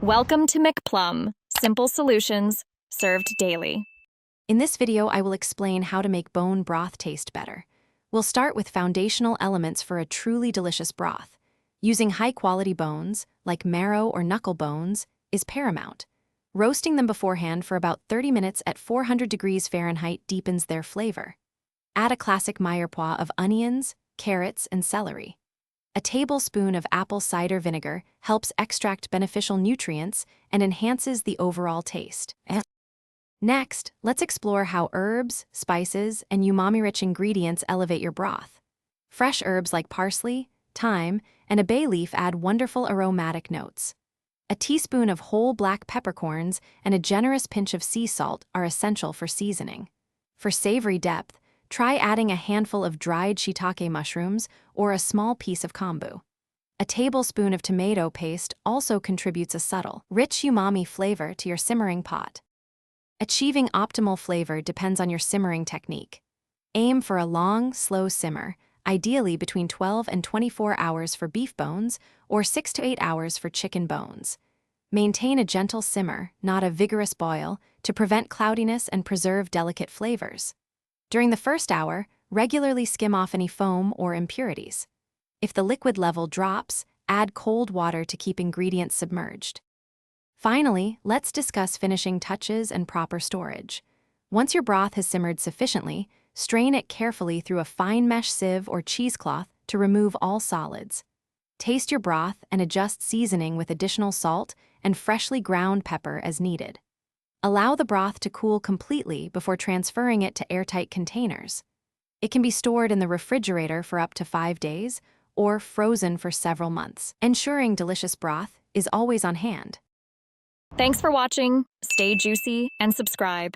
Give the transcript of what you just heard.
Welcome to McPlum, simple solutions served daily. In this video, I will explain how to make bone broth taste better. We'll start with foundational elements for a truly delicious broth. Using high-quality bones, like marrow or knuckle bones, is paramount. Roasting them beforehand for about 30 minutes at 400 degrees Fahrenheit deepens their flavor. Add a classic mirepoix of onions, carrots, and celery. A tablespoon of apple cider vinegar helps extract beneficial nutrients and enhances the overall taste. Next, let's explore how herbs, spices, and umami-rich ingredients elevate your broth. Fresh herbs like parsley, thyme, and a bay leaf add wonderful aromatic notes. A teaspoon of whole black peppercorns and a generous pinch of sea salt are essential for seasoning. For savory depth, try adding a handful of dried shiitake mushrooms or a small piece of kombu. A tablespoon of tomato paste also contributes a subtle, rich umami flavor to your simmering pot. Achieving optimal flavor depends on your simmering technique. Aim for a long, slow simmer, ideally between 12 and 24 hours for beef bones or 6 to 8 hours for chicken bones. Maintain a gentle simmer, not a vigorous boil, to prevent cloudiness and preserve delicate flavors. During the first hour, regularly skim off any foam or impurities. If the liquid level drops, add cold water to keep ingredients submerged. Finally, let's discuss finishing touches and proper storage. Once your broth has simmered sufficiently, strain it carefully through a fine mesh sieve or cheesecloth to remove all solids. Taste your broth and adjust seasoning with additional salt and freshly ground pepper as needed. Allow the broth to cool completely before transferring it to airtight containers. It can be stored in the refrigerator for up to 5 days or frozen for several months, ensuring delicious broth is always on hand. Thanks for watching. Stay juicy and subscribe.